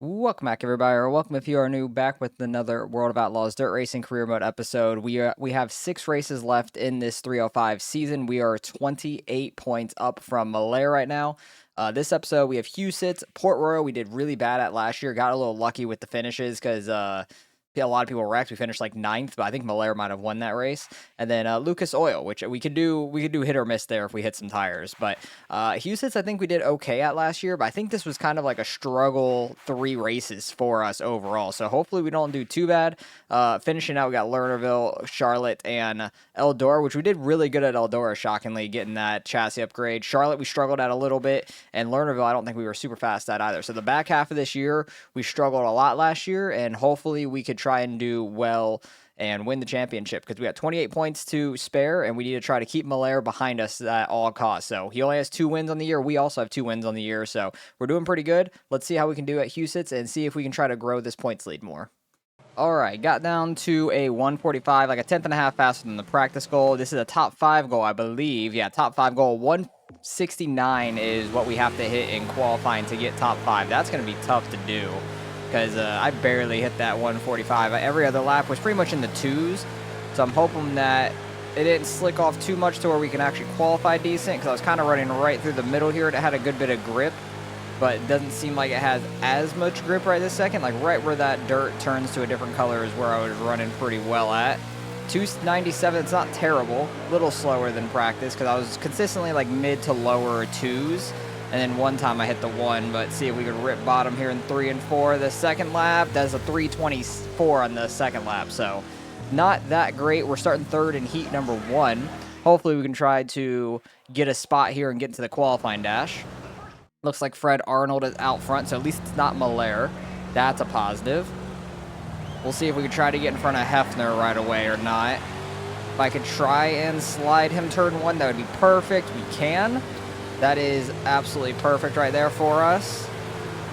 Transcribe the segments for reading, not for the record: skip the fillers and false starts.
Welcome back, everybody, or welcome if you are new, back with another World of Outlaws Dirt Racing Career Mode episode. We have 6 races left in this 305 season. We are 28 points up from Malare right now. This episode, we have Huset's, Port Royal. We did really bad at last year. Got a little lucky with the finishes because a lot of people wrecked. We finished like 9th, but I think Malare might have won that race. And then Lucas Oil, which we could do hit or miss there if we hit some tires. But Huset's, I think we did okay at last year, but I think this was kind of like a struggle 3 races for us overall. So hopefully we don't do too bad. Finishing out, we got Lernerville, Charlotte, and Eldora, which we did really good at Eldora, shockingly, getting that chassis upgrade. Charlotte, we struggled at a little bit, and Lernerville, I don't think we were super fast at either. So the back half of this year, we struggled a lot last year, and hopefully we could try and do well and win the championship because we got 28 points to spare, and we need to try to keep Malare behind us at all costs. So he only has 2 wins on the year. We also have 2 wins on the year, so we're doing pretty good. Let's see how we can do at Huset's and see if we can try to grow this points lead more. All right, got down to a 145, like a tenth and a half faster than the practice goal. This is a top 5 goal, I believe. Yeah, top 5 goal. 169 is what we have to hit in qualifying to get top 5. That's going to be tough to do because I barely hit that 145. Every other lap was pretty much in the 2s, so I'm hoping that it didn't slick off too much to where we can actually qualify decent because I was kind of running right through the middle here. It had a good bit of grip, but it doesn't seem like it has as much grip right this second. Like right where that dirt turns to a different color is where I was running pretty well at. 297, it's not terrible. A little slower than practice because I was consistently like mid to lower 2s. And then one time I hit the 1, but see if we could rip bottom here in 3 and 4. The second lap, that's a 324 on the second lap. So not that great. We're starting 3rd in heat number 1. Hopefully we can try to get a spot here and get into the qualifying dash. Looks like Fred Arnold is out front, so at least it's not Malare. That's a positive. We'll see if we can try to get in front of Hefner right away or not. If I could try and slide him turn 1, that would be perfect. We can. That is absolutely perfect right there for us.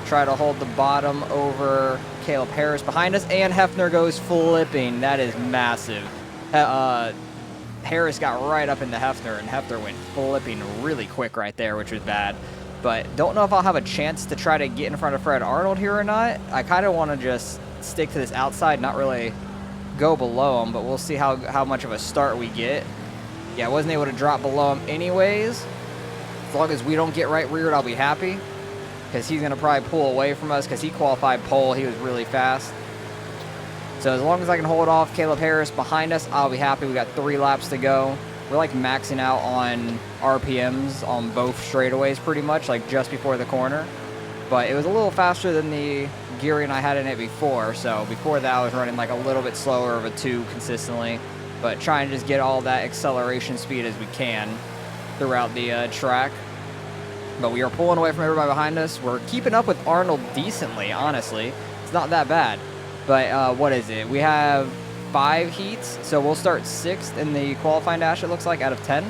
Try to hold the bottom over Caleb Harris behind us, and Hefner goes flipping. That is massive. Harris got right up into Hefner, and Hefner went flipping really quick right there, which was bad. But don't know if I'll have a chance to try to get in front of Fred Arnold here or not. I kind of want to just stick to this outside, not really go below him, but we'll see how much of a start we get. Yeah, I wasn't able to drop below him anyways. As long as we don't get right reared, I'll be happy because he's going to probably pull away from us because he qualified pole. He was really fast. So as long as I can hold off Caleb Harris behind us, I'll be happy. We got 3 laps to go. We're like maxing out on RPMs on both straightaways pretty much, like just before the corner. But it was a little faster than the gearing I had in it before. So before that, I was running like a little bit slower of a 2 consistently. But trying to just get all that acceleration speed as we can throughout the track. But we are pulling away from everybody behind us. We're keeping up with Arnold decently, honestly. It's not that bad. But what is it? We have 5 heats, so we'll start 6th in the qualifying dash, it looks like, out of 10.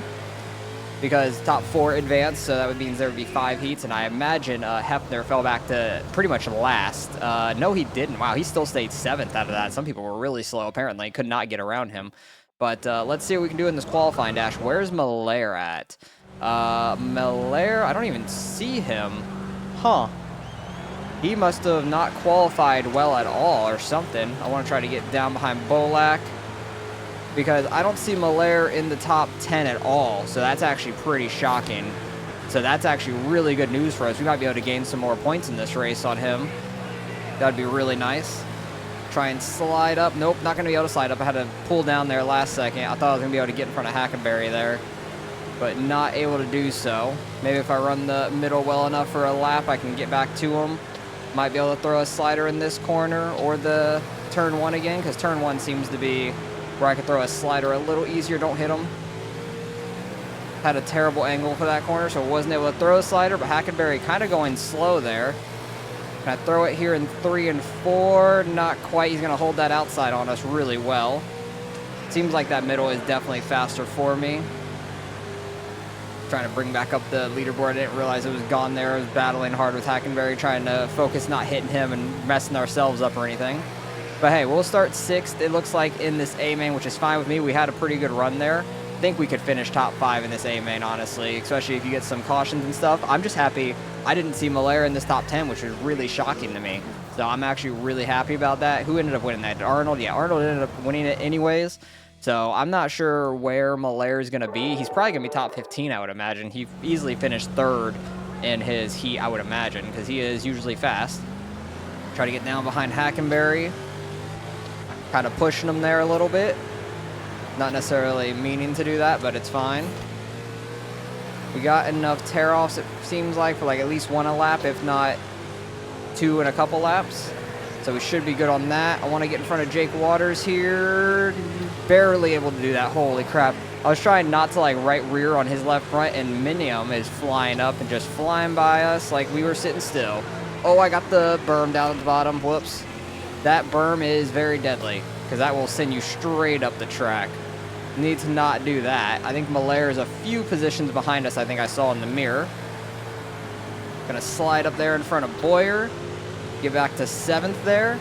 Because top 4 advanced, so that would mean there would be 5 heats, and I imagine Hefner fell back to pretty much last. No, he didn't. Wow, he still stayed 7th out of that. Some people were really slow, apparently. Could not get around him. But let's see what we can do in this qualifying dash. Where's Malare at? Malare, I don't even see him. Huh. He must have not qualified well at all or something. I want to try to get down behind Bolak because I don't see Malare in the top 10 at all. So that's actually pretty shocking. So that's actually really good news for us. We might be able to gain some more points in this race on him. That'd be really nice. Try and slide up. Nope, not going to be able to slide up. I had to pull down there last second. I thought I was going to be able to get in front of Hackenberry there, but not able to do so. Maybe if I run the middle well enough for a lap, I can get back to him. Might be able to throw a slider in this corner or the turn 1 again, because turn 1 seems to be where I could throw a slider a little easier. Don't hit him. Had a terrible angle for that corner, so wasn't able to throw a slider, but Hackenberry kind of going slow there. Can I throw it here in 3 and 4? Not quite. He's going to hold that outside on us really well. Seems like that middle is definitely faster for me. Trying to bring back up the leaderboard. I didn't realize it was gone there. I was battling hard with Hackenberry, trying to focus not hitting him and messing ourselves up or anything. But hey, we'll start 6th, it looks like, in this A-main, which is fine with me. We had a pretty good run there. I think we could finish top 5 in this A-main, honestly, especially if you get some cautions and stuff. I'm just happy I didn't see Malare in this top 10, which is really shocking to me. So I'm actually really happy about that. Who ended up winning that? Arnold? Yeah, Arnold ended up winning it anyways. So I'm not sure where Malaire is going to be. He's probably going to be top 15, I would imagine. He easily finished third in his heat, I would imagine, because he is usually fast. Try to get down behind Hackenberry. Kind of pushing him there a little bit. Not necessarily meaning to do that, but it's fine. We got enough tear-offs, it seems like, for like at least one a lap, if not two in a couple laps. So we should be good on that. I want to get in front of Jake Waters here. Barely able to do that. Holy crap. I was trying not to like right rear on his left front, and Minium is flying up and just flying by us like we were sitting still. Oh, I got the berm down at the bottom. Whoops. That berm is very deadly because that will send you straight up the track. Need to not do that. I think Malaire is a few positions behind us, I think I saw in the mirror. Gonna slide up there in front of Boyer. Get back to 7th there.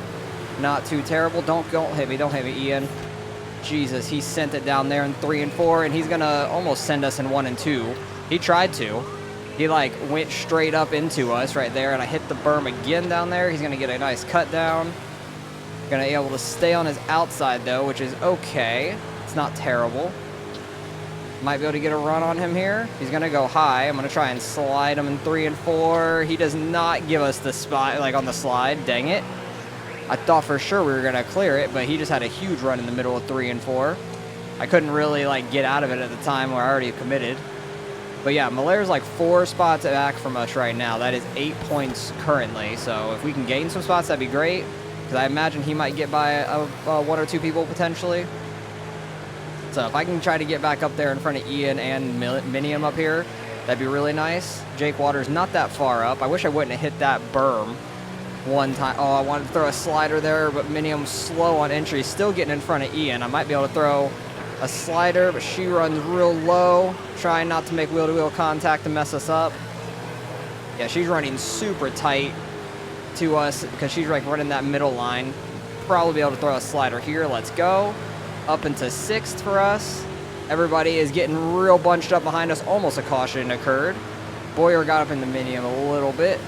Not too terrible. Don't hit me. Don't hit me, Ian. Jesus, he sent it down there in 3 and 4, and he's gonna almost send us in 1 and 2. He tried to. He like went straight up into us right there, and I hit the berm again down there. He's gonna get a nice cut down. Gonna be able to stay on his outside though, which is okay. It's not terrible. Might be able to get a run on him here. He's gonna go high. I'm gonna try and slide him in 3 and 4. He does not give us the spot like on the slide. Dang it. I thought for sure we were gonna clear it, but he just had a huge run in the middle of 3 and 4. I couldn't really like get out of it at the time where I already committed. But yeah, Malaire's like 4 spots back from us right now. That is 8 points currently. So if we can gain some spots, that'd be great. Because I imagine he might get by 1 or 2 people potentially. So if I can try to get back up there in front of Ian and Minium up here, that'd be really nice. Jake Waters not that far up. I wish I wouldn't have hit that berm one time. Oh, I wanted to throw a slider there, but Minium's slow on entry. Still getting in front of Ian. I might be able to throw a slider, but she runs real low. Trying not to make wheel-to-wheel contact to mess us up. Yeah, she's running super tight to us because she's like running that middle line. Probably be able to throw a slider here. Let's go. Up into 6th for us. Everybody is getting real bunched up behind us. Almost a caution occurred. Boyer got up in the Minium a little bit.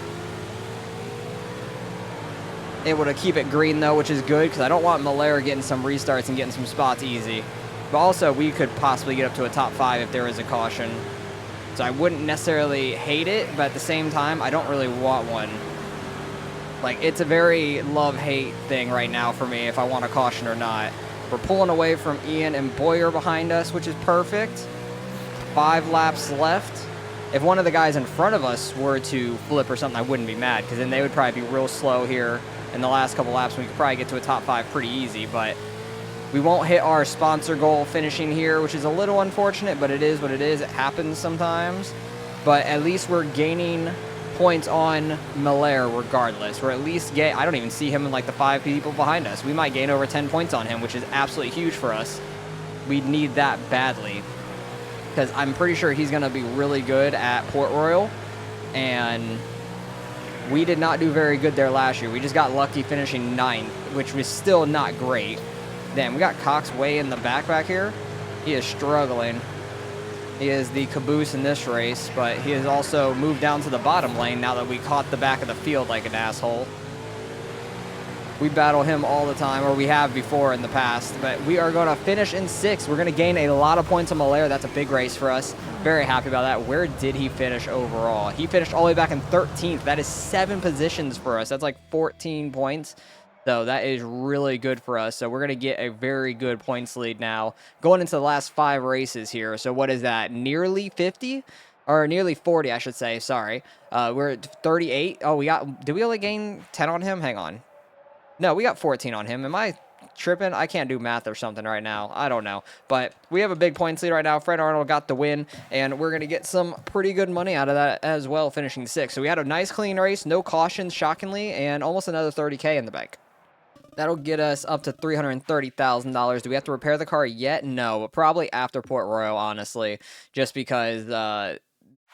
Able to keep it green though, which is good because I don't want Malaire getting some restarts and getting some spots easy. But also we could possibly get up to a top 5 if there is a caution. So I wouldn't necessarily hate it, but at the same time, I don't really want one. Like, it's a very love-hate thing right now for me if I want a caution or not. We're pulling away from Ian and Boyer behind us, which is perfect. 5 laps left. If one of the guys in front of us were to flip or something, I wouldn't be mad, because then they would probably be real slow here in the last couple laps. We could probably get to a top 5 pretty easy, but we won't hit our sponsor goal finishing here, which is a little unfortunate, but it is what it is. It happens sometimes. But at least we're gaining points on Malaire regardless. We're at least I don't even see him in like the 5 people behind us. We might gain over 10 points on him, which is absolutely huge for us. We need that badly because I'm pretty sure he's going to be really good at Port Royal, and we did not do very good there last year. We just got lucky finishing 9th, which was still not great. Damn, we got Cox way in the back here. He is struggling. He is the caboose in this race, but he has also moved down to the bottom lane now that we caught the back of the field like an asshole. We battle him all the time, or we have before in the past, but we are going to finish in 6th. We're going to gain a lot of points on Malaire. That's a big race for us. Very happy about that. Where did he finish overall? He finished all the way back in 13th. That is 7 positions for us. That's like 14 points. So that is really good for us. So we're going to get a very good points lead now going into the last 5 races here. So what is that? Nearly 50? Or nearly 40, I should say. Sorry. We're at 38. Oh, did we only gain 10 on him? Hang on. No, we got 14 on him. Am I tripping? I can't do math or something right now. I don't know. But we have a big points lead right now. Fred Arnold got the win, and we're going to get some pretty good money out of that as well, finishing 6th. So we had a nice, clean race. No cautions, shockingly, and almost another $30K in the bank. That'll get us up to $330,000. Do we have to repair the car yet? No, but probably after Port Royal, honestly, just because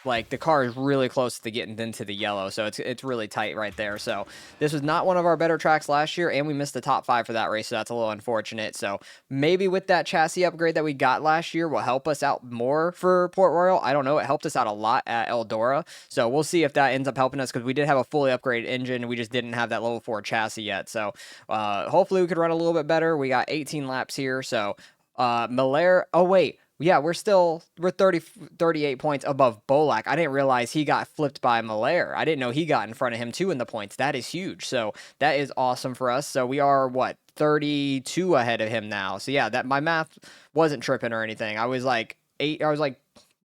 like the car is really close to getting into the yellow, so it's really tight right there. So this was not one of our better tracks last year, and we missed the top 5 for that race, so that's a little unfortunate. So maybe with that chassis upgrade that we got last year will help us out more for Port Royal. I don't know. It helped us out a lot at Eldora, so we'll see if that ends up helping us, because we did have a fully upgraded engine. We just didn't have that level 4 chassis yet. So hopefully we could run a little bit better. We got 18 laps here, so Malaire. Oh wait, yeah, we're 38 points above Bolak. I didn't realize he got flipped by Malaire. I didn't know he got in front of him too in the points. That is huge. So that is awesome for us. So we are what, 32 ahead of him now. So yeah, that my math wasn't tripping or anything. I was like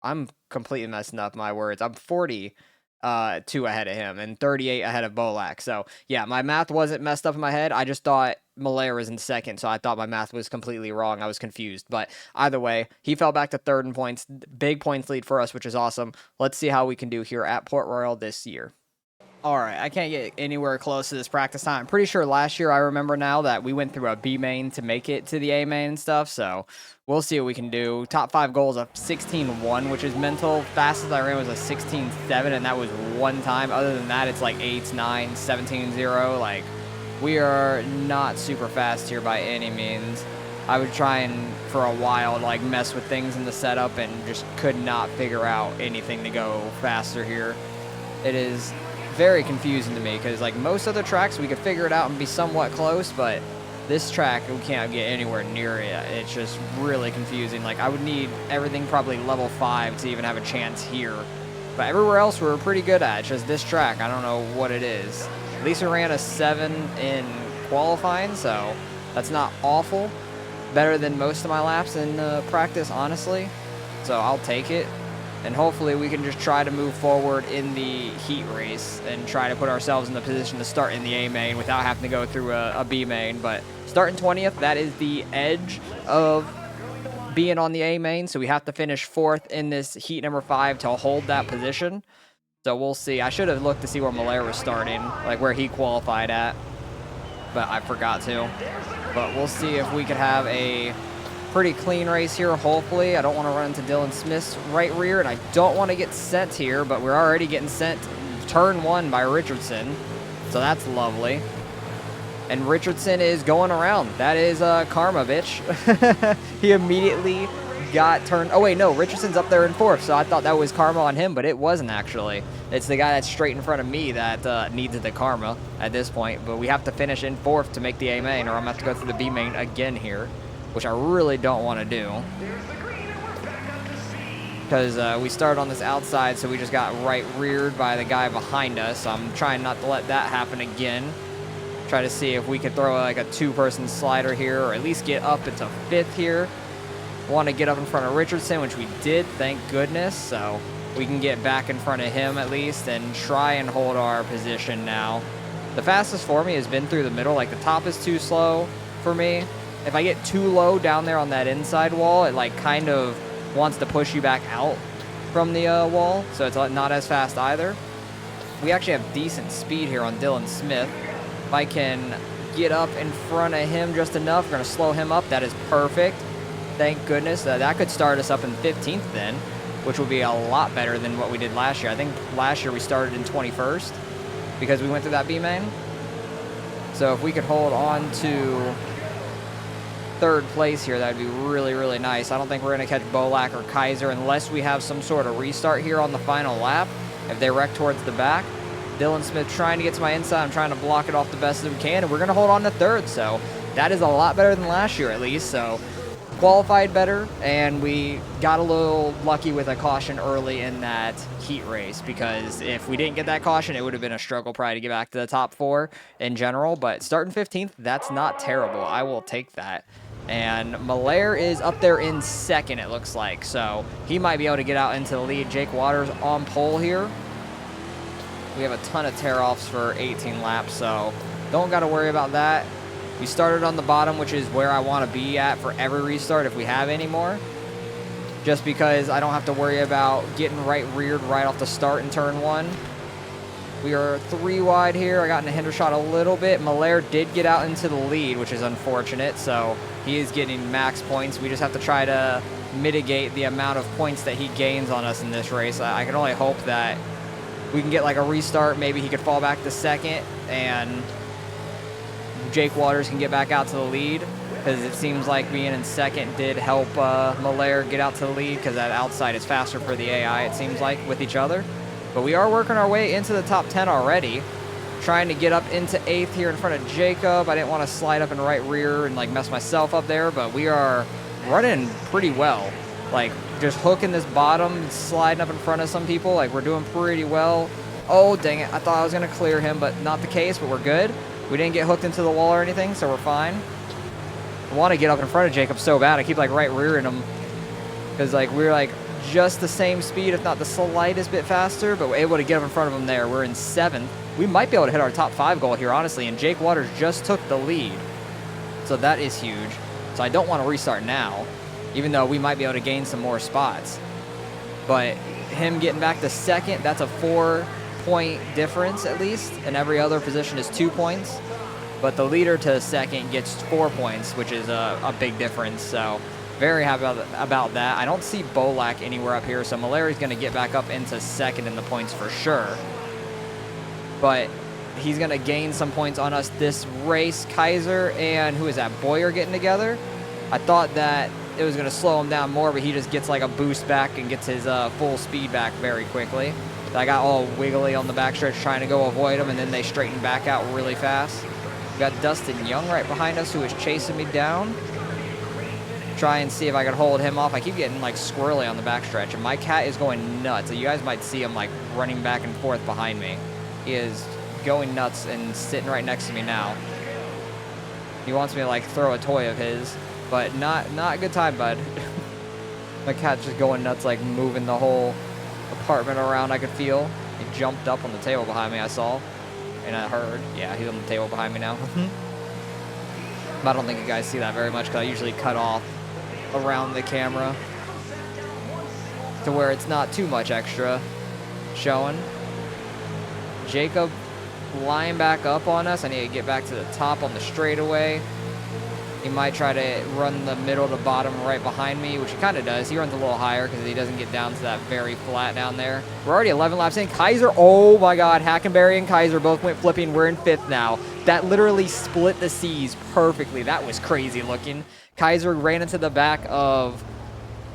I'm completely messing up my words. I'm 42 ahead of him and 38 ahead of Bolak. So yeah, my math wasn't messed up in my head. I just thought Malaire was in second, so I thought my math was completely wrong. I was confused. But either way, he fell back to third in points. Big points lead for us, which is awesome. Let's see how we can do here at Port Royal this year. All right, I can't get anywhere close to this practice time. I'm pretty sure last year, I remember now, that we went through a B main to make it to the A main and stuff, so we'll see what we can do. Top 5 goals of 16.1, which is mental. Fastest I ran was a 16.7, and that was one time. Other than that, it's like 8, 9, 17.0. Like, we are not super fast here by any means. I was trying for a while to like mess with things in the setup and just could not figure out anything to go faster here. It is very confusing to me, because like most other tracks we could figure it out and be somewhat close, but this track we can't get anywhere near it. It's just really confusing. Like, I would need everything probably level 5 to even have a chance here, but everywhere else we're pretty good at. It's just this track, I don't know what it is. At least we ran a 7 in qualifying, so that's not awful. Better than most of my laps in practice, honestly, so I'll take it. And hopefully we can just try to move forward in the heat race and try to put ourselves in the position to start in the A main without having to go through a B main. But starting 20th, that is the edge of being on the A main. So we have to finish 4th in this heat number 5 to hold that position. So we'll see. I should have looked to see where Malaire was starting, like where he qualified at, but I forgot to. But we'll see if we could have a pretty clean race here, hopefully. I don't want to run into Dylan Smith's right rear, and I don't want to get sent here, but we're already getting sent turn 1 by Richardson, so that's lovely. And Richardson is going around. That is karma, bitch. He immediately got turned. Oh wait, no, Richardson's up there in 4th, so I thought that was karma on him, but it wasn't actually. It's the guy that's straight in front of me that needs the karma at this point. But we have to finish in 4th to make the A main, or I'm gonna have to go through the B main again here, which I really don't want to do, because we started on this outside, so we just got right reared by the guy behind us. So I'm trying not to let that happen again. Try to see if we could throw like a 2-person slider here, or at least get up into 5th here. Want to get up in front of Richardson, which we did, thank goodness, so we can get back in front of him at least and try and hold our position now. The fastest for me has been through the middle. Like, the top is too slow for me. If I get too low down there on that inside wall, it like kind of wants to push you back out from the wall, so it's not as fast either. We actually have decent speed here on Dylan Smith. If I can get up in front of him just enough, we're going to slow him up. That is perfect. Thank goodness. That could start us up in 15th then, which will be a lot better than what we did last year. I think last year we started in 21st because we went through that B main. So if we could hold on to 3rd place here, that would be really, really nice. I don't think we're going to catch Bolak or Kaiser unless we have some sort of restart here on the final lap. If they wreck towards the back, Dylan Smith trying to get to my inside. I'm trying to block it off the best as we can, and we're going to hold on to 3rd. So that is a lot better than last year at least. So qualified better, and we got a little lucky with a caution early in that heat race, because if we didn't get that caution, it would have been a struggle probably to get back to the top 4 in general. But starting 15th, that's not terrible. I will take that. And Malaire is up there in 2nd, it looks like, so he might be able to get out into the lead. Jake Waters on pole here. We have a ton of tear-offs for 18 laps, so don't got to worry about that. We started on the bottom, which is where I want to be at for every restart if we have any more, just because I don't have to worry about getting right reared right off the start in turn 1. We are 3 wide here. I got in a hinder shot a little bit. Malaire did get out into the lead, which is unfortunate, so he is getting max points. We just have to try to mitigate the amount of points that he gains on us in this race. I can only hope that we can get like a restart. Maybe he could fall back to second and Jake Waters can get back out to the lead, because it seems like being in second did help Malaire get out to the lead, because that outside is faster for the AI, it seems like, with each other. But we are working our way into the top 10 already, trying to get up into 8th here in front of Jacob. I didn't want to slide up in right rear and like mess myself up there, but we are running pretty well. Like just hooking this bottom, sliding up in front of some people, like we're doing pretty well. Oh, dang it. I thought I was going to clear him, but not the case, but we're good. We didn't get hooked into the wall or anything, so we're fine. I want to get up in front of Jacob so bad. I keep like right rearing him, because like we're like just the same speed, if not the slightest bit faster, but we're able to get up in front of him there. We're in 7th. We might be able to hit our top 5 goal here, honestly, and Jake Waters just took the lead. So that is huge. So I don't want to restart now, even though we might be able to gain some more spots. But him getting back to second, that's a 4-point difference at least, and every other position is 2 points. But the leader to second gets 4 points, which is a big difference. So very happy about that. I don't see Bolak anywhere up here, so Malari's going to get back up into second in the points for sure. But he's going to gain some points on us this race. Kaiser and who is that, Boyer getting together. I thought that it was going to slow him down more, but he just gets like a boost back and gets his full speed back very quickly. I got all wiggly on the backstretch trying to go avoid him, and then they straighten back out really fast. We got Dustin Young right behind us who is chasing me down. Try and see if I can hold him off. I keep getting like squirrely on the backstretch, and my cat is going nuts. So you guys might see him like running back and forth behind me. He is going nuts and sitting right next to me now. He wants me to like throw a toy of his, but not a good time, bud. My cat's just going nuts, like moving the whole apartment around. I could feel. He jumped up on the table behind me, I saw, and I heard. Yeah, he's on the table behind me now. But I don't think you guys see that very much, because I usually cut off around the camera to where it's not too much extra showing. Jacob flying back up on us. I need to get back to the top on the straightaway. He might try to run the middle to bottom right behind me, which he kind of does. He runs a little higher because he doesn't get down to that very flat down there. We're already 11 laps in. Kaiser, oh my God, Hackenberry and Kaiser both went flipping. We're in 5th now. That literally split the seas perfectly. That was crazy looking. Kaiser ran into the back of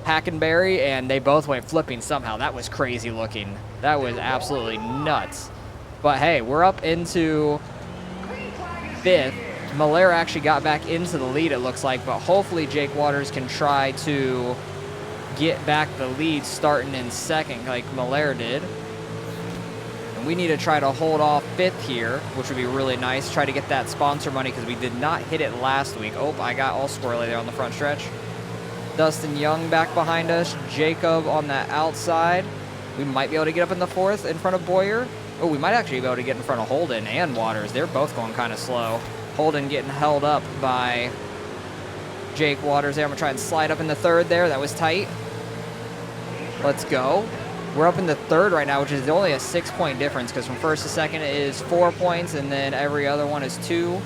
Hackenberry, and they both went flipping somehow. That was crazy looking. That was absolutely nuts. But hey, we're up into 5th. Malaire actually got back into the lead, it looks like, but hopefully Jake Waters can try to get back the lead starting in 2nd like Malaire did. And we need to try to hold off 5th here, which would be really nice. Try to get that sponsor money, because we did not hit it last week. Oh, I got all squirrely there on the front stretch. Dustin Young back behind us. Jacob on that outside. We might be able to get up in the 4th in front of Boyer. Oh, we might actually be able to get in front of Holden and Waters. They're both going kind of slow. Holden getting held up by Jake Waters there. I'm going to try and slide up in the 3rd there. That was tight. Let's go. We're up in the 3rd right now, which is only a 6-point difference, because from 1st to 2nd is 4 points, and then every other one is 2.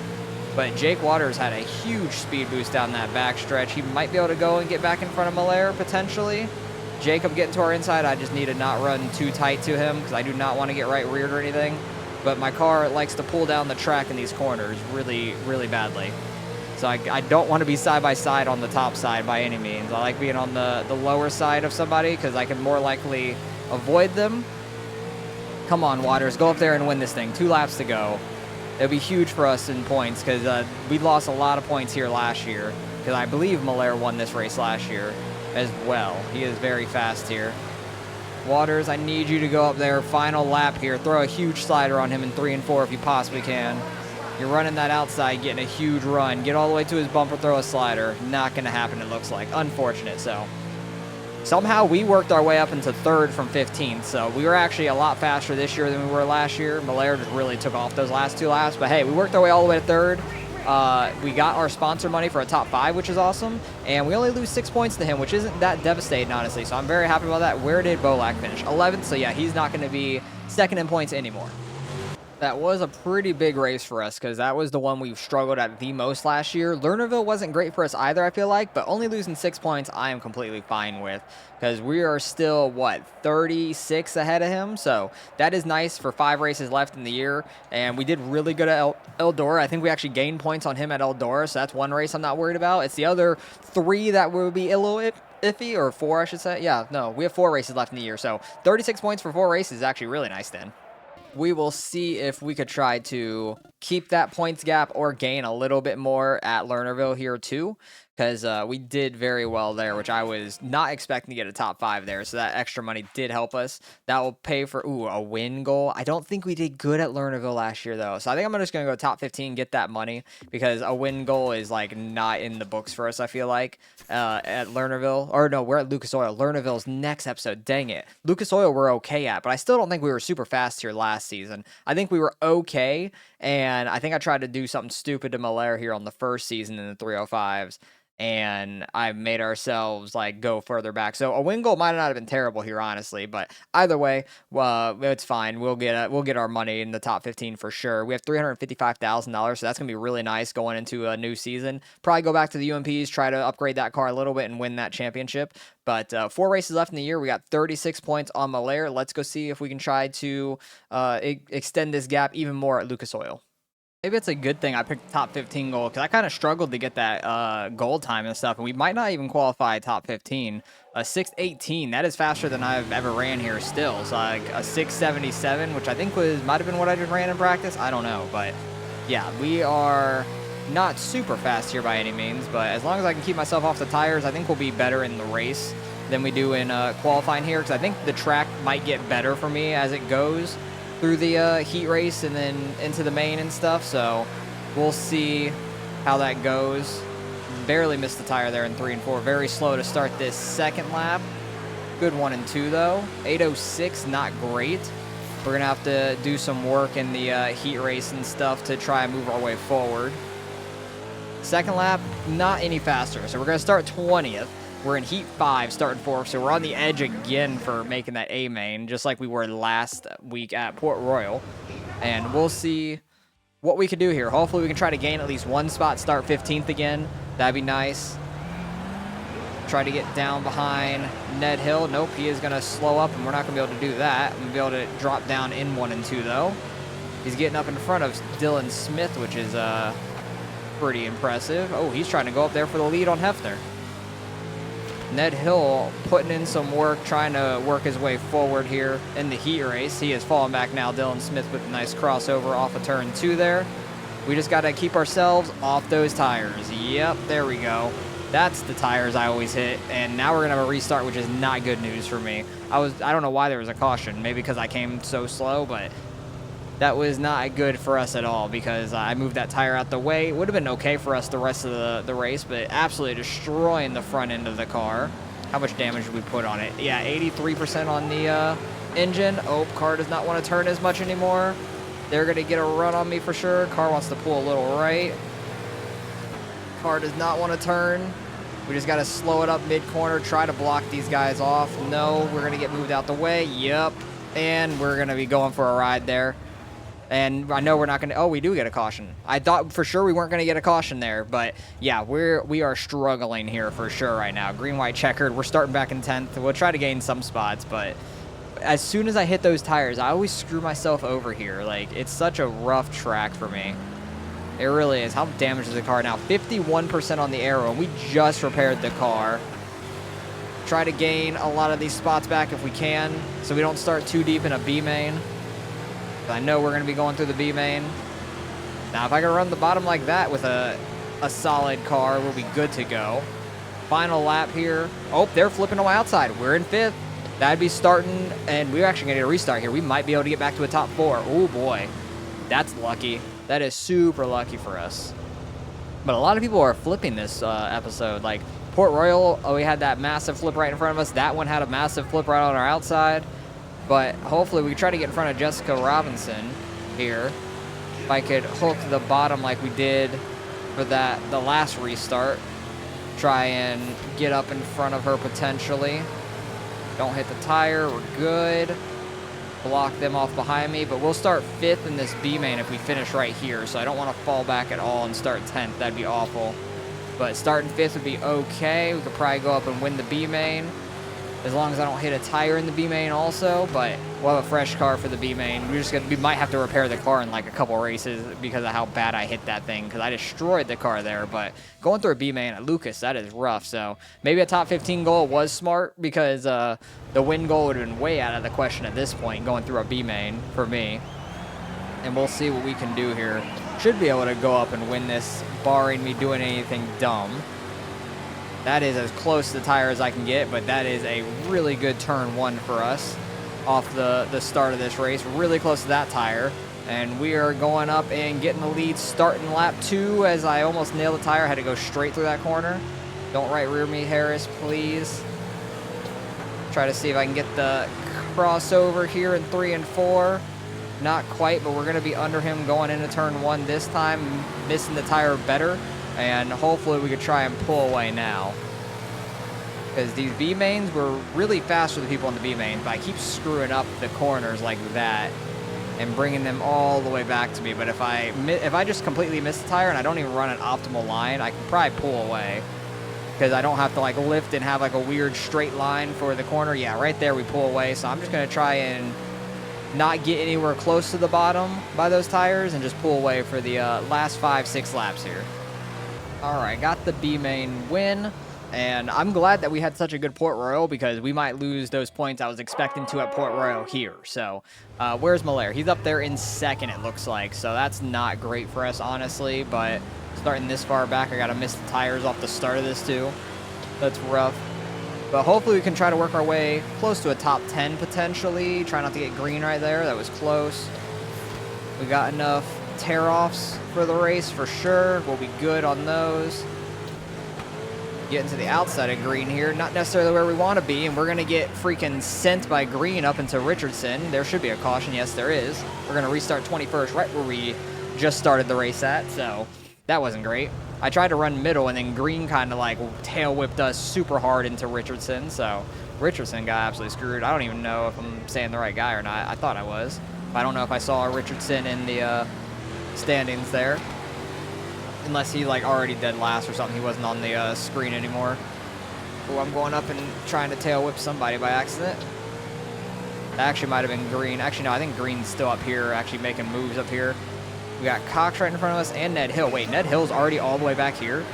But Jake Waters had a huge speed boost down that back stretch. He might be able to go and get back in front of Malaire, potentially. Jacob getting to our inside. I just need to not run too tight to him, because I do not want to get right reared or anything. But my car likes to pull down the track in these corners really, really badly. So I don't want to be side-by-side on the top side by any means. I like being on the lower side of somebody, because I can more likely avoid them. Come on, Waters. Go up there and win this thing. 2 laps to go. It'll be huge for us in points, because we lost a lot of points here last year, because I believe Malaire won this race last year as well. He is very fast here. Waters, I need you to go up there. Final lap here. Throw a huge slider on him in 3 and 4 if you possibly can. You're running that outside, getting a huge run. Get all the way to his bumper, throw a slider. Not going to happen, it looks like. Unfortunate, so. Somehow we worked our way up into 3rd from 15th, so we were actually a lot faster this year than we were last year. Malaire just really took off those last 2 laps, but hey, we worked our way all the way to 3rd. We got our sponsor money for a top 5, which is awesome, and we only lose 6 points to him, which isn't that devastating, honestly, so I'm very happy about that. Where did Bolak finish? 11th, so yeah, he's not going to be 2nd in points anymore. That was a pretty big race for us because that was the one we struggled at the most last year. Lernerville wasn't great for us either, I feel like, but only losing 6 points, I am completely fine with because we are still, what, 36 ahead of him? So that is nice for 5 races left in the year, and we did really good at Eldora. I think we actually gained points on him at Eldora, so that's one race I'm not worried about. It's the other 3 that will be a little iffy, or 4, I should say. Yeah, no, we have 4 races left in the year, so 36 points for 4 races is actually really nice then. We will see if we could try to keep that points gap or gain a little bit more at Lernerville here too, because we did very well there, which I was not expecting to get a top 5 there. So that extra money did help us. That will pay for a win goal. I don't think we did good at Lernerville last year though, so I think I'm just gonna go top 15, get that money, because a win goal is like not in the books for us. I feel like at Lernerville, or no, we're at Lucas Oil. Lernerville's next episode. Dang it, Lucas Oil we're okay at, but I still don't think we were super fast here last season. I think we were okay, and I think I tried to do something stupid to Malaire here on the first season in the 305s, and I made ourselves like go further back. So a win goal might not have been terrible here, honestly, but either way, it's fine. We'll get our money in the top 15 for sure. We have $355,000, so that's gonna be really nice going into a new season. Probably go back to the UMPs, try to upgrade that car a little bit, and win that championship. But 4 races left in the year. We got 36 points on Malaire. Let's go see if we can try to extend this gap even more at Lucas Oil. Maybe it's a good thing I picked the top 15 goal, because I kind of struggled to get that goal time and stuff, and we might not even qualify top 15. A 6:18, that is faster than I've ever ran here still. So like a 6:77, which I think might have been what I just ran in practice. I don't know, but yeah, we are not super fast here by any means, but as long as I can keep myself off the tires, I think we'll be better in the race than we do in qualifying here, because I think the track might get better for me as it goes through the heat race and then into the main and stuff, so we'll see how that goes. Barely missed the tire there in 3 and 4. Very slow to start this second lap. Good 1 and 2 though. 8:06, not great. We're gonna have to do some work in the heat race and stuff to try and move our way forward. Second lap, not any faster, so we're gonna start 20th. We're in heat 5, starting 4th, so we're on the edge again for making that A main, just like we were last week at Port Royal. And we'll see what we can do here. Hopefully we can try to gain at least 1 spot, start 15th again. That'd be nice. Try to get down behind Ned Hill. Nope, he is gonna slow up, and we're not gonna be able to do that. I'm gonna be able to drop down in 1 and 2 though. He's getting up in front of Dylan Smith, which is pretty impressive. Oh, he's trying to go up there for the lead on Hefner. Ned Hill putting in some work, trying to work his way forward here in the heat race. He has fallen back now. Dylan Smith with a nice crossover off of turn 2 there. We just got to keep ourselves off those tires. Yep, there we go. That's the tires I always hit, and now we're going to have a restart, which is not good news for me. I don't know why there was a caution. Maybe because I came so slow, but that was not good for us at all because I moved that tire out the way. It would have been okay for us the rest of the race, but absolutely destroying the front end of the car. How much damage did we put on it? Yeah, 83% on the engine. Oh, car does not want to turn as much anymore. They're going to get a run on me for sure. Car wants to pull a little right. Car does not want to turn. We just got to slow it up mid-corner, try to block these guys off. No, we're going to get moved out the way. Yep. And we're going to be going for a ride there. And I know we're not going to... Oh, we do get a caution. I thought for sure we weren't going to get a caution there. But, yeah, we are struggling here for sure right now. Green, white, checkered. We're starting back in 10th. We'll try to gain some spots. But as soon as I hit those tires, I always screw myself over here. Like, it's such a rough track for me. It really is. How damaged is the car now? 51% on the aero. And we just repaired the car. Try to gain a lot of these spots back if we can. So we don't start too deep in a B main. I know we're going to be going through the B main. Now, if I can run the bottom like that with a solid car, we'll be good to go. Final lap here. Oh, they're flipping on my outside. We're in 5th. That'd be starting, and we're actually going to get a restart here. We might be able to get back to a top 4. Oh, boy. That's lucky. That is super lucky for us. But a lot of people are flipping this episode. Like, Port Royal, we had that massive flip right in front of us. That one had a massive flip right on our outside. But hopefully we can try to get in front of Jessica Robinson here. If I could hook the bottom like we did for the last restart. Try and get up in front of her potentially. Don't hit the tire. We're good. block them off behind me, but we'll start 5th in this B main if we finish right here. So I don't want to fall back at all and start 10th. That'd be awful. But starting 5th would be okay. We could probably go up and win the B main, as long as I don't hit a tire in the B main also. But we'll have a fresh car for the B main. We might have to repair the car in like a couple races because of how bad I hit that thing, because I destroyed the car there. But going through a B main at Lucas, that is rough. So maybe a top 15 goal was smart, because the win goal would have been way out of the question at this point, going through a B main for me. And we'll see what we can do here. Should be able to go up and win this, barring me doing anything dumb. That is as close to the tire as I can get, but that is a really good turn 1 for us off the start of this race. Really close to that tire. And we are going up and getting the lead starting lap 2 as I almost nailed the tire. I had to go straight through that corner. Don't right rear me, Harris, please. Try to see if I can get the crossover here in 3 and 4. Not quite, but we're going to be under him going into turn 1 this time, missing the tire better. And hopefully we could try and pull away now, because these B mains were really fast for the people in the B mains, but I keep screwing up the corners like that and bringing them all the way back to me. But if I just completely miss the tire and I don't even run an optimal line, I can probably pull away, because I don't have to like lift and have like a weird straight line for the corner. Yeah, right there we pull away. So I'm just going to try and not get anywhere close to the bottom by those tires and just pull away for the last 5-6 laps here. All right, got the B main win, and I'm glad that we had such a good Port Royal, because we might lose those points I was expecting to at Port Royal here. So where's Malaire? He's up there in 2nd, it looks like, so that's not great for us, honestly. But starting this far back, I gotta miss the tires off the start of this too. That's rough. But hopefully we can try to work our way close to a top 10 potentially. Try not to get green right there. That was close. We got enough tear-offs for the race for sure. We'll be good on those. Getting to the outside of green here. Not necessarily where we want to be, and we're going to get freaking sent by green up into Richardson. There should be a caution. Yes, there is. We're going to restart 21st right where we just started the race at, so that wasn't great. I tried to run middle, and then green kind of like tail whipped us super hard into Richardson, so Richardson got absolutely screwed. I don't even know if I'm saying the right guy or not. I thought I was. I don't know if I saw Richardson in the standings there, unless he like already dead last or something. He wasn't on the screen anymore. Oh, I'm going up and trying to tail whip somebody by accident. That actually might have been green. Actually, no, I think green's still up here, actually making moves up here. We got Cox right in front of us, and Ned Hill. Wait, Ned Hill's already all the way back here?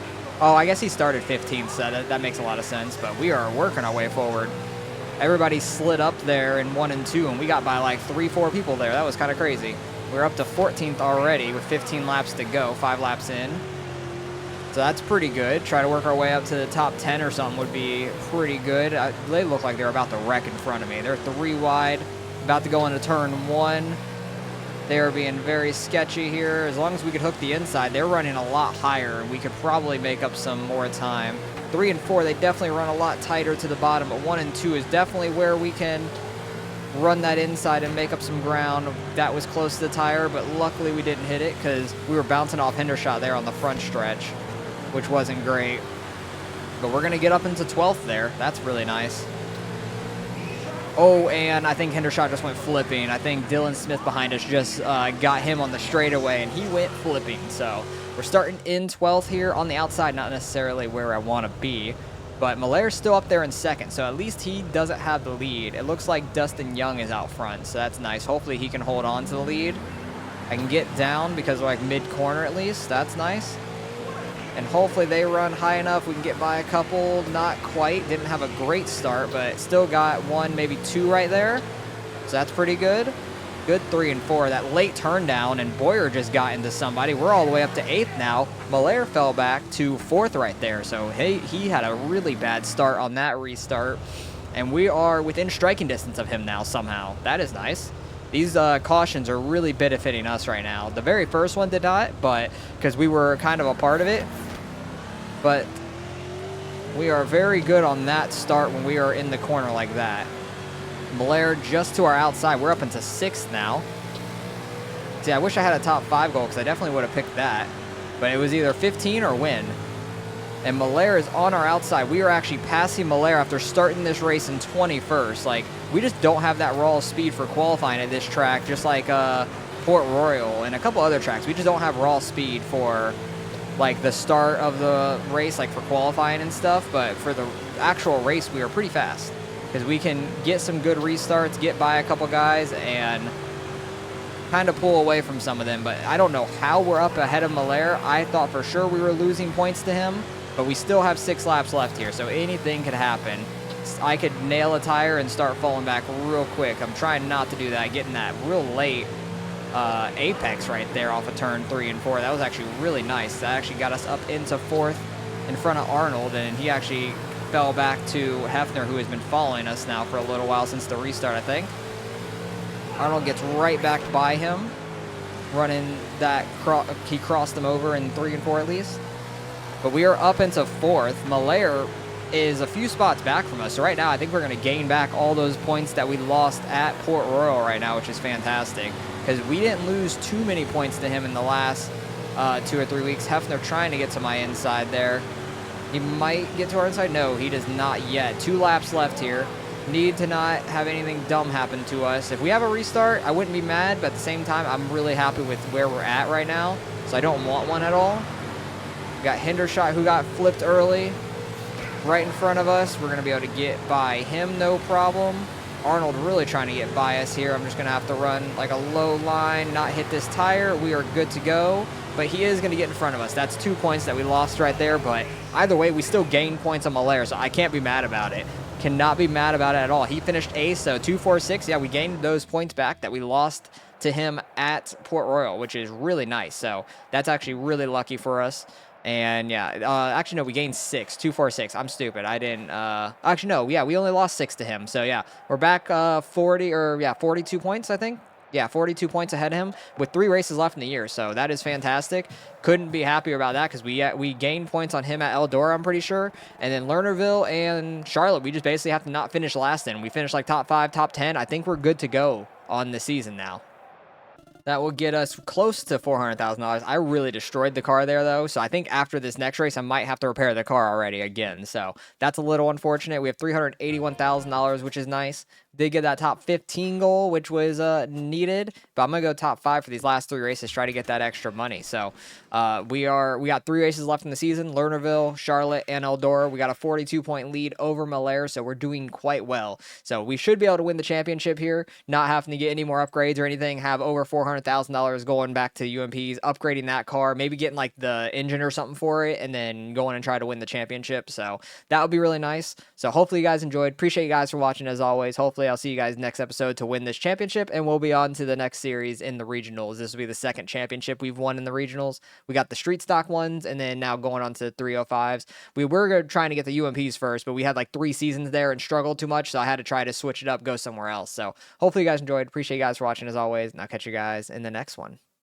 Oh, I guess he started 15th, so that makes a lot of sense, but we are working our way forward. Everybody slid up there in 1 and 2, and we got by like 3-4 people there. That was kind of crazy. We're up to 14th already with 15 laps to go, 5 laps in. So that's pretty good. Try to work our way up to the top 10 or something would be pretty good. They look like they're about to wreck in front of me. They're 3 wide, about to go into turn 1. They are being very sketchy here. As long as we could hook the inside, they're running a lot higher, and we could probably make up some more time. 3 and 4, they definitely run a lot tighter to the bottom, but 1 and 2 is definitely where we can run that inside and make up some ground. That was close to the tire, but luckily we didn't hit it, because we were bouncing off Hendershot there on the front stretch, which wasn't great. But we're going to get up into 12th there. That's really nice. Oh, and I think Hendershot just went flipping. I think Dylan Smith behind us just got him on the straightaway, and he went flipping. So we're starting in 12th here on the outside, not necessarily where I want to be. But Malaire's still up there in 2nd, so at least he doesn't have the lead. It looks like Dustin Young is out front, so that's nice. Hopefully he can hold on to the lead. I can get down because we're like mid-corner at least. That's nice. And hopefully they run high enough we can get by a couple. Not quite. Didn't have a great start, but still got 1, maybe 2 right there. So that's pretty good. Good 3 and 4. That late turn down, and Boyer just got into somebody. We're all the way up to 8th now. Malaire fell back to 4th right there. So he had a really bad start on that restart. And we are within striking distance of him now somehow. That is nice. These cautions are really benefiting us right now. The very first one did not, but because we were kind of a part of it. But we are very good on that start when we are in the corner like that. Malaire just to our outside. We're up into 6th now. See, I wish I had a top 5 goal, because I definitely would have picked that. But it was either 15 or win. And Malaire is on our outside. We are actually passing Malaire after starting this race in 21st. Like, we just don't have that raw speed for qualifying at this track, just like Port Royal and a couple other tracks. We just don't have raw speed for like the start of the race, like for qualifying and stuff. But for the actual race, we are pretty fast because we can get some good restarts, get by a couple guys, and kind of pull away from some of them. But I don't know how we're up ahead of Malaire. I thought for sure we were losing points to him, but we still have 6 laps left here, so anything could happen. I could nail a tire and start falling back real quick. I'm trying not to do that, getting that real late apex right there off of turn 3 and 4. That was actually really nice. That actually got us up into 4th in front of Arnold, and he actually fell back to Hefner, who has been following us now for a little while since the restart, I think. Arnold gets right back by him, running that, he crossed him over in 3 and 4 at least. But we are up into 4th. Malaire is a few spots back from us. So right now, I think we're going to gain back all those points that we lost at Port Royal right now, which is fantastic. Because we didn't lose too many points to him in the last 2 or 3 weeks. Hefner trying to get to my inside there. He might get to our inside. No, he does not yet. 2 laps left here. Need to not have anything dumb happen to us. If we have a restart, I wouldn't be mad, but at the same time, I'm really happy with where we're at right now, so I don't want one at all. We got Hendershot, who got flipped early, right in front of us. We're going to be able to get by him, no problem. Arnold really trying to get by us here. I'm just going to have to run like a low line, not hit this tire. We are good to go, but he is going to get in front of us. That's 2 points that we lost right there, but either way, we still gained points on Malaire, so I can't be mad about it. Cannot be mad about it at all. He finished ace, so 246. Yeah, we gained those points back that we lost to him at Port Royal, which is really nice. So that's actually really lucky for us. And yeah, actually, no, we gained 6, 246. I'm stupid. I didn't, actually, no, yeah, we only lost 6 to him. So yeah, we're back 42 points, I think. Yeah, 42 points ahead of him with 3 races left in the year. So that is fantastic. Couldn't be happier about that because we gained points on him at Eldora, I'm pretty sure. And then Lernerville and Charlotte, we just basically have to not finish last in. We finished like top 5, top 10. I think we're good to go on the season now. That will get us close to $400,000. I really destroyed the car there, though. So I think after this next race, I might have to repair the car already again. So that's a little unfortunate. We have $381,000, which is nice. Did get that top 15 goal, which was needed. But I'm going to go top 5 for these last 3 races, try to get that extra money. So we got 3 races left in the season. Lernerville, Charlotte, and Eldora. We got a 42-point lead over Malaire, so we're doing quite well. So we should be able to win the championship here, not having to get any more upgrades or anything, have over $400,000 going back to UMPs, upgrading that car, maybe getting like the engine or something for it, and then going and try to win the championship. So that would be really nice. So hopefully you guys enjoyed. Appreciate you guys for watching as always. Hopefully I'll see you guys next episode to win this championship, and we'll be on to the next series in the regionals. This will be the 2nd championship we've won in the regionals. We got the street stock ones, and then now going on to 305s. We were trying to get the UMPs first, but we had like 3 seasons there and struggled too much, so I had to try to switch it up, go somewhere else. So hopefully you guys enjoyed. Appreciate you guys for watching as always, and I'll catch you guys in the next one.